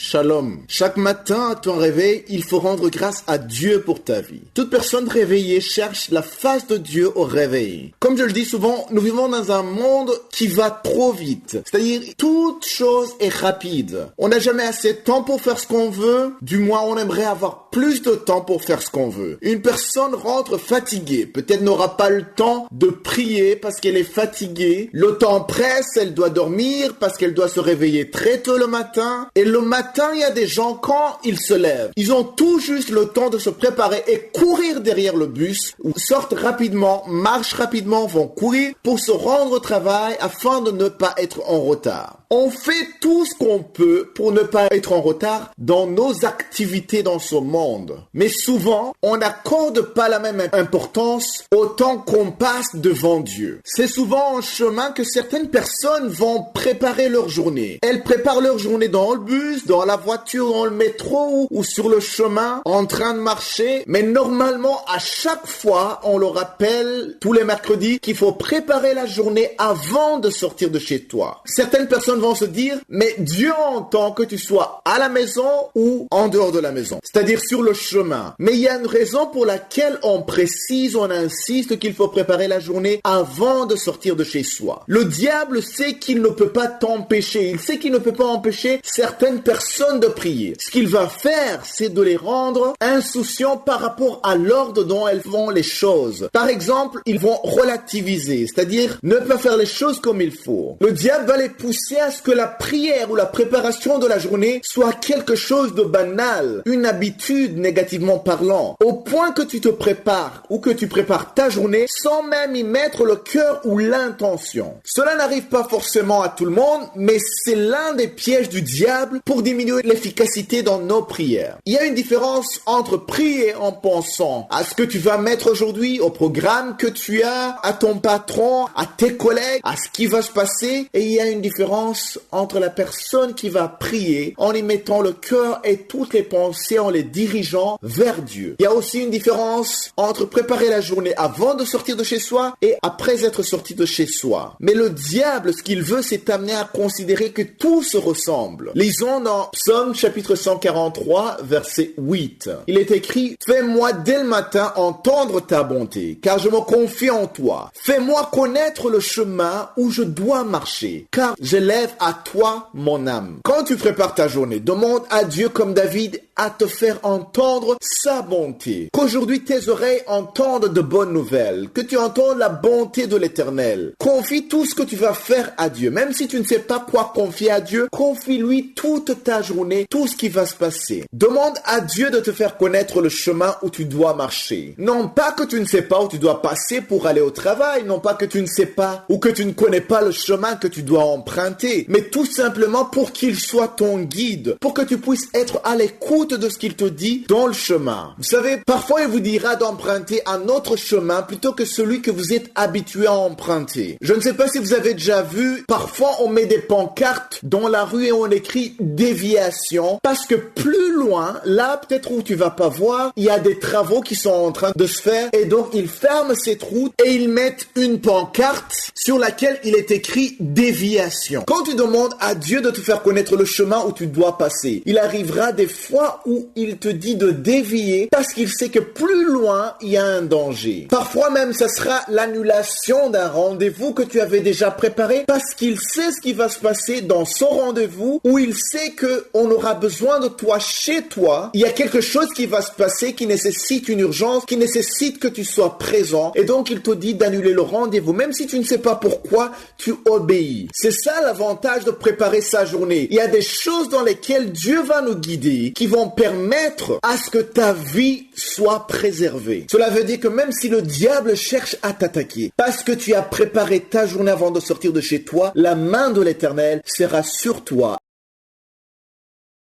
Shalom. Chaque matin à ton réveil, il faut rendre grâce à Dieu pour ta vie. Toute personne réveillée cherche la face de Dieu au réveil. Comme je le dis souvent, nous vivons dans un monde qui va trop vite. C'est-à-dire, toute chose est rapide. On n'a jamais assez de temps pour faire ce qu'on veut. Du moins, on aimerait avoir plus de temps pour faire ce qu'on veut. Une personne rentre fatiguée. Peut-être n'aura pas le temps de prier parce qu'elle est fatiguée. Le temps presse, elle doit dormir parce qu'elle doit se réveiller très tôt le matin. Et le matin, il y a des gens, quand ils se lèvent, ils ont tout juste le temps de se préparer et courir derrière le bus, ou sortent rapidement, marchent rapidement, vont courir pour se rendre au travail afin de ne pas être en retard. On fait tout ce qu'on peut pour ne pas être en retard dans nos activités dans ce monde. Mais souvent, on n'accorde pas la même importance au temps qu'on passe devant Dieu. C'est souvent en chemin que certaines personnes vont préparer leur journée. Elles préparent leur journée dans le bus, dans la voiture, dans le métro ou sur le chemin, en train de marcher. Mais normalement, à chaque fois, on le rappelle tous les mercredis qu'il faut préparer la journée avant de sortir de chez toi. Certaines personnes vont se dire, mais Dieu entend que tu sois à la maison ou en dehors de la maison, c'est-à-dire sur le chemin. Mais il y a une raison pour laquelle on précise, on insiste qu'il faut préparer la journée avant de sortir de chez soi. Le diable sait qu'il ne peut pas t'empêcher, il sait qu'il ne peut pas empêcher certaines personnes de prier. Ce qu'il va faire, c'est de les rendre insouciants par rapport à l'ordre dont elles font les choses. Par exemple, ils vont relativiser, c'est-à-dire ne pas faire les choses comme il faut. Le diable va les pousser à ce que la prière ou la préparation de la journée soit quelque chose de banal, une habitude négativement parlant, au point que tu te prépares ou que tu prépares ta journée sans même y mettre le cœur ou l'intention. Cela n'arrive pas forcément à tout le monde, mais c'est l'un des pièges du diable pour diminuer l'efficacité dans nos prières. Il y a une différence entre prier en pensant à ce que tu vas mettre aujourd'hui, au programme que tu as, à ton patron, à tes collègues, à ce qui va se passer, et il y a une différence entre la personne qui va prier en y mettant le cœur et toutes les pensées en les dirigeant vers Dieu. Il y a aussi une différence entre préparer la journée avant de sortir de chez soi et après être sorti de chez soi. Mais le diable, ce qu'il veut, c'est t'amener à considérer que tout se ressemble. Lisons dans Psaume chapitre 143, verset 8. Il est écrit, « Fais-moi dès le matin entendre ta bonté, car je me confie en toi. Fais-moi connaître le chemin où je dois marcher, car j'élève à toi mon âme. » Quand tu prépares ta journée, demande à Dieu comme David à te faire entendre sa bonté. Qu'aujourd'hui tes oreilles entendent de bonnes nouvelles, que tu entendes la bonté de l'Éternel. Confie tout ce que tu vas faire à Dieu. Même si tu ne sais pas quoi confier à Dieu, confie-lui toute ta journée, tout ce qui va se passer. Demande à Dieu de te faire connaître le chemin où tu dois marcher. Non pas que tu ne sais pas où tu dois passer pour aller au travail, non pas que tu ne sais pas ou que tu ne connais pas le chemin que tu dois emprunter, mais tout simplement pour qu'il soit ton guide, pour que tu puisses être à l'écoute de ce qu'il te dit dans le chemin. Vous savez, parfois il vous dira d'emprunter un autre chemin plutôt que celui que vous êtes habitué à emprunter. Je ne sais pas si vous avez déjà vu, parfois on met des pancartes dans la rue et on écrit déviation parce que plus loin, là peut-être où tu vas pas voir, il y a des travaux qui sont en train de se faire et donc ils ferment cette route et ils mettent une pancarte sur laquelle il est écrit déviation. Quand tu demandes à Dieu de te faire connaître le chemin où tu dois passer, il arrivera des fois où il te dit de dévier parce qu'il sait que plus loin, il y a un danger. Parfois même, ça sera l'annulation d'un rendez-vous que tu avais déjà préparé parce qu'il sait ce qui va se passer dans son rendez-vous où il sait que on aura besoin de toi chez toi. Il y a quelque chose qui va se passer qui nécessite une urgence, qui nécessite que tu sois présent et donc il te dit d'annuler le rendez-vous. Même si tu ne sais pas pourquoi, tu obéis. C'est ça l'avantage de préparer sa journée. Il y a des choses dans lesquelles Dieu va nous guider qui vont permettre à ce que ta vie soit préservée. Cela veut dire que même si le diable cherche à t'attaquer, parce que tu as préparé ta journée avant de sortir de chez toi, la main de l'Éternel sera sur toi.